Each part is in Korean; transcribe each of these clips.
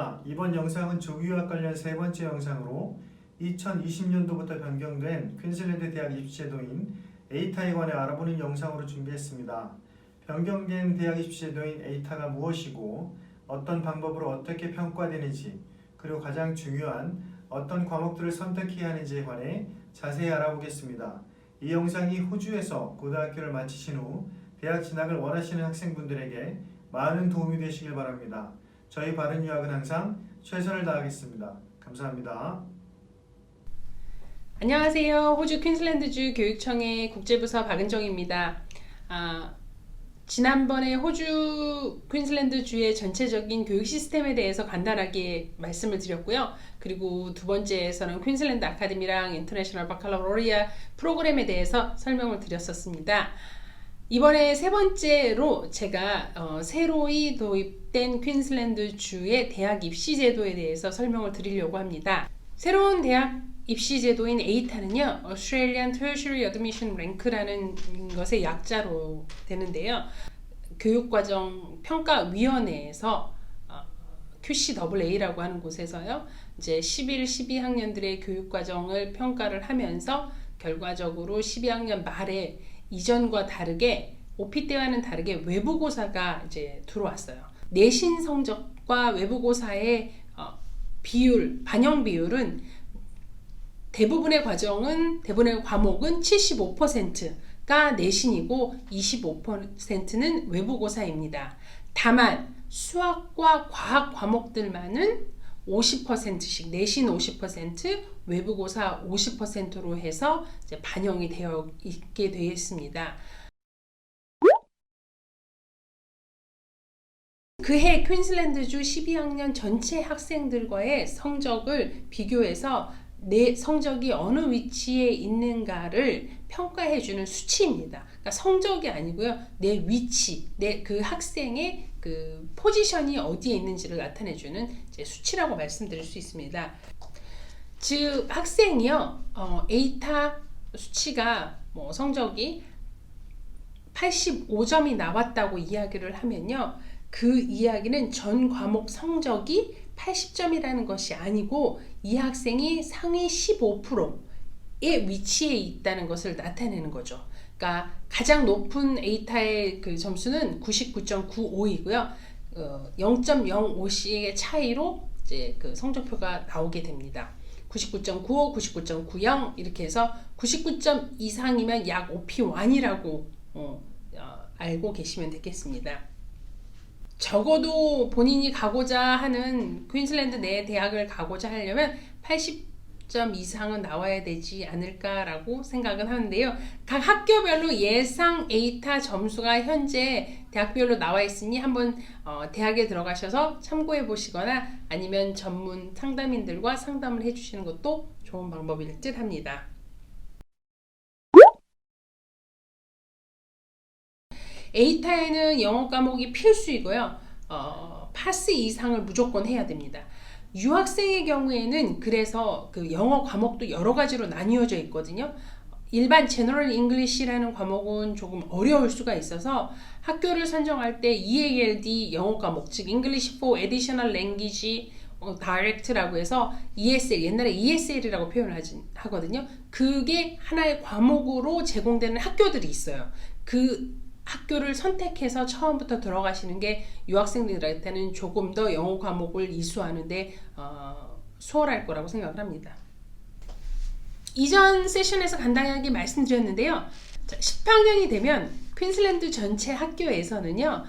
반갑습니다. 이번 영상은 조기유학 관련 세 번째 영상으로 2020년도부터 변경된 퀸즐랜드 대학 입시제도인 에이타에 관해 알아보는 영상으로 준비했습니다. 변경된 대학 입시제도인 에이타가 무엇이고 어떤 방법으로 어떻게 평가되는지 그리고 가장 중요한 어떤 과목들을 선택해야 하는지에 관해 자세히 알아보겠습니다. 이 영상이 호주에서 고등학교를 마치신 후 대학 진학을 원하시는 학생분들에게 많은 도움이 되시길 바랍니다. 저희 바른유학은 항상 최선을 다하겠습니다. 감사합니다. 안녕하세요. 호주 퀸즐랜드주 교육청의 국제부서 박은정입니다. 지난번에 호주 퀸즐랜드주의 전체적인 교육 시스템에 대해서 간단하게 말씀을 드렸고요. 그리고 두 번째에서는 퀸즐랜드 아카데미랑 인터내셔널 바칼로리아 프로그램에 대해서 설명을 드렸었습니다. 이번에 세 번째로 제가 새로이 도입된 퀸즐랜드주의 대학 입시 제도에 대해서 설명을 드리려고 합니다. 새로운 대학 입시 제도인 에이타는요, Australian Tertiary Admission Rank라는 것의 약자로 되는데요. 교육과정 평가위원회에서 QCAA라고 하는 곳에서요, 이제 11, 12학년들의 교육과정을 평가를 하면서 결과적으로 12학년 말에 이전과 다르게 OP 때와는 다르게 외부고사가 이제 들어왔어요. 내신 성적과 외부고사의 반영 비율은 대부분의 과목은 75%가 내신이고 25%는 외부고사입니다. 다만 수학과 과학 과목들만은 50%씩 내신 50%, 외부고사 50%로 해서 이제 반영이 되어 있게 되어 있습니다. 그해 퀸즐랜드주 12학년 전체 학생들과의 성적을 비교해서 내 성적이 어느 위치에 있는가를 평가해주는 수치입니다. 그러니까 성적이 아니고요, 내 위치, 그 학생의 그 포지션이 어디에 있는지를 나타내주는 이제 수치라고 말씀드릴 수 있습니다. 즉 학생이요, 에이타 수치가 성적이 85점이 나왔다고 이야기를 하면요, 그 이야기는 전 과목 성적이 80점이라는 것이 아니고 이 학생이 상위 15%의 위치에 있다는 것을 나타내는 거죠. 그러니까 가장 높은 에이타의 그 점수는 99.95이고요. 0.05씩의 차이로 이제 그 성적표가 나오게 됩니다. 99.95, 99.90 이렇게 해서 99점 이상이면 약 OP1이라고 알고 계시면 되겠습니다. 적어도 본인이 가고자 하는 퀸즐랜드 내 대학을 가고자 하려면 80점 이상은 나와야 되지 않을까라고 생각은 하는데요. 각 학교별로 예상 에이타 점수가 현재 대학별로 나와 있으니 한번 대학에 들어가셔서 참고해 보시거나 아니면 전문 상담인들과 상담을 해주시는 것도 좋은 방법일 듯 합니다. 에이타에는 영어 과목이 필수이고요. 파스 이상을 무조건 해야 됩니다. 유학생의 경우에는 그래서 그 영어 과목도 여러 가지로 나뉘어져 있거든요. 일반 General English라는 과목은 조금 어려울 수가 있어서 학교를 선정할 때 EALD 영어 과목, 즉 English for Additional Language Direct라고 해서 ESL, 옛날에 ESL이라고 표현을 하거든요. 그게 하나의 과목으로 제공되는 학교들이 있어요. 그 학교를 선택해서 처음부터 들어가시는 게 유학생들한테는 조금 더 영어 과목을 이수하는데 수월할 거라고 생각을 합니다. 이전 세션에서 간단하게 말씀드렸는데요. 10학년이 되면 퀸즐랜드 전체 학교에서는요,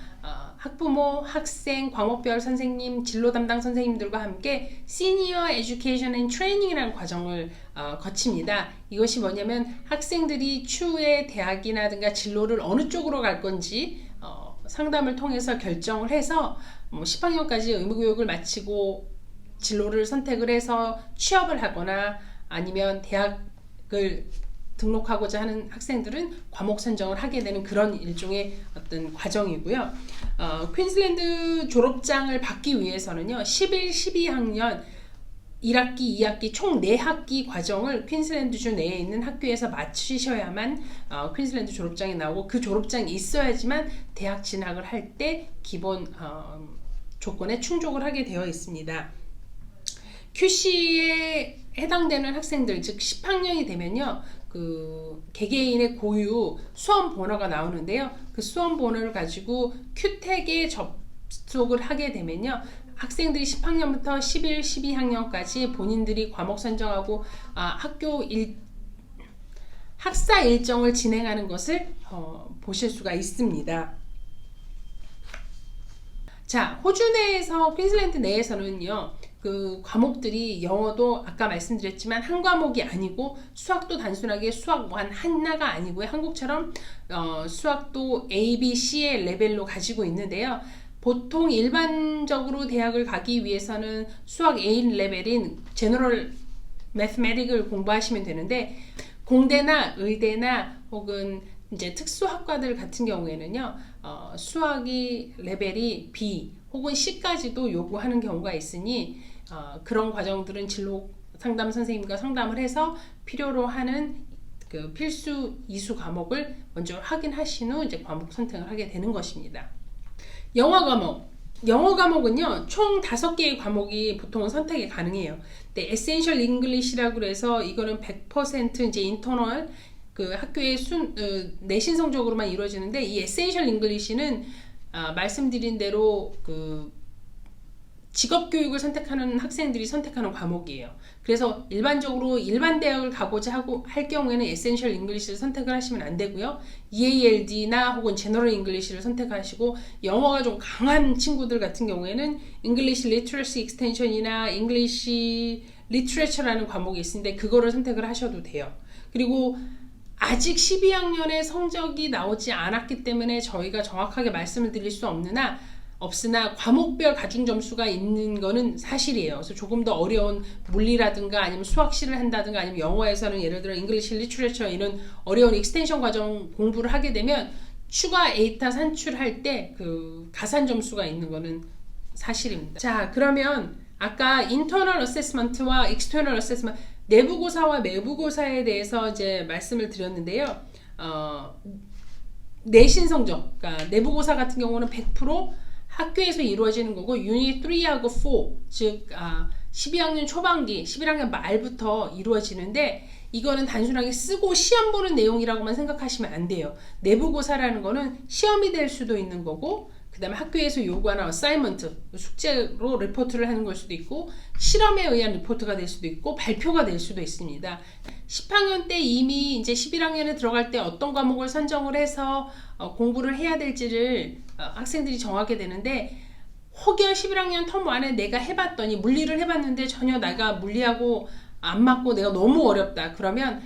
학부모, 학생, 과목별 선생님, 진로 담당 선생님들과 함께 Senior Education and Training이라는 과정을 거칩니다. 이것이 뭐냐면 학생들이 추후에 대학이나든가 진로를 어느 쪽으로 갈 건지 상담을 통해서 결정을 해서 10학년까지 의무교육을 마치고 진로를 선택을 해서 취업을 하거나 아니면 대학을 등록하고자 하는 학생들은 과목 선정을 하게 되는 그런 일종의 어떤 과정이고요. 퀸즐랜드 졸업장을 받기 위해서는요, 11, 12학년 1학기, 2학기 총 4학기 과정을 퀸즐랜드주 내에 있는 학교에서 마치셔야만 퀸즐랜드 졸업장이 나오고 그 졸업장이 있어야지만 대학 진학을 할 때 기본 조건에 충족을 하게 되어 있습니다. QC에 해당되는 학생들, 즉 10학년이 되면요, 그 개개인의 고유 수험 번호가 나오는데요. 그 수험 번호를 가지고 큐택에 접속을 하게 되면요, 학생들이 10학년부터 11, 12학년까지 본인들이 과목 선정하고 학사 일정을 진행하는 것을 보실 수가 있습니다. 자, 호주 내에서, 퀸즐랜드 내에서는요, 그 과목들이 영어도 아까 말씀드렸지만 한 과목이 아니고, 수학도 단순하게 수학 1 하나가 아니고요. 한국처럼 수학도 A, B, C의 레벨로 가지고 있는데요. 보통 일반적으로 대학을 가기 위해서는 수학 A 레벨인 제너럴 매스매틱을 공부하시면 되는데, 공대나 의대나 혹은 이제 특수학과들 같은 경우에는요, 수학이 레벨이 B 혹은 C까지도 요구하는 경우가 있으니 그런 과정들은 진로 상담 선생님과 상담을 해서 필요로 하는 그 필수 이수 과목을 먼저 확인하신 후 이제 과목 선택을 하게 되는 것입니다. 영어 과목은요, 총 5개의 과목이 보통은 선택이 가능해요. 근데 에센셜 잉글리시라고 해서 이거는 100% 이제 인터널 그 학교의 내신 성적으로만 이루어지는데, 이 에센셜 잉글리시는 말씀드린 대로 그 직업 교육을 선택하는 학생들이 선택하는 과목이에요. 그래서 일반적으로 일반 대학을 가고자 할 경우에는 에센셜 잉글리시를 선택을 하시면 안 되고요. EALD나 혹은 제너럴 잉글리시를 선택하시고, 영어가 좀 강한 친구들 같은 경우에는 English Literacy Extension이나 English Literature라는 과목이 있는데 그거를 선택을 하셔도 돼요. 그리고 아직 12학년의 성적이 나오지 않았기 때문에 저희가 정확하게 말씀을 드릴 수 없으나 과목별 가중 점수가 있는 거는 사실이에요. 그래서 조금 더 어려운 물리라든가 아니면 수학시를 한다든가 아니면 영어에서는 예를 들어 English Literature 이런 어려운 익스텐션 과정 공부를 하게 되면 추가 에이타 산출할 때 그 가산 점수가 있는 거는 사실입니다. 자, 그러면 아까 인터널 어세스먼트와 익스터널 어세스먼트, 내부고사와 외부고사에 대해서 이제 말씀을 드렸는데요. 내신 성적, 그러니까 내부고사 같은 경우는 100% 학교에서 이루어지는 거고, 유닛 3하고 4, 즉 12학년 초반기, 11학년 말부터 이루어지는데, 이거는 단순하게 쓰고 시험 보는 내용이라고만 생각하시면 안 돼요. 내부고사라는 거는 시험이 될 수도 있는 거고, 그 다음에 학교에서 요구하는 어사이먼트, 숙제로 리포트를 하는 걸 수도 있고, 실험에 의한 리포트가 될 수도 있고, 발표가 될 수도 있습니다. 10학년 때 이미 이제 11학년에 들어갈 때 어떤 과목을 선정을 해서 공부를 해야 될지를 학생들이 정하게 되는데, 혹여 11학년 텀 1에 내가 해봤더니 물리를 해봤는데 전혀 내가 물리하고 안 맞고 내가 너무 어렵다. 그러면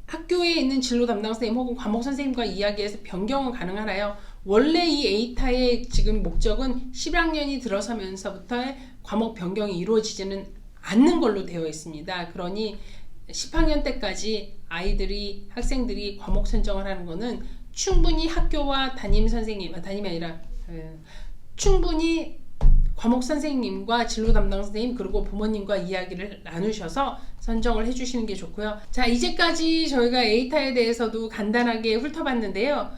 학교에 있는 진로 담당 선생님 혹은 과목 선생님과 이야기해서 변경은 가능하나요? 원래 이 에이타의 지금 목적은 11학년이 들어서면서부터의 과목 변경이 이루어지지는 않는 걸로 되어 있습니다. 그러니 10학년 때까지 학생들이 과목 선정을 하는 거는 충분히 학교와 담임이 아니라 충분히 과목 선생님과 진로 담당 선생님 그리고 부모님과 이야기를 나누셔서 선정을 해주시는 게 좋고요. 자, 이제까지 저희가 에이타에 대해서도 간단하게 훑어봤는데요.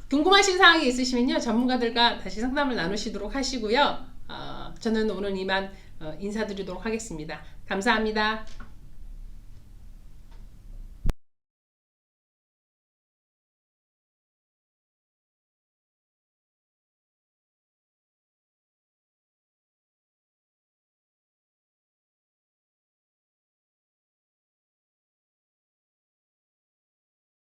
궁금하신 사항이 있으시면요, 전문가들과 다시 상담을 나누시도록 하시고요. 저는 오늘 이만 인사드리도록 하겠습니다. 감사합니다.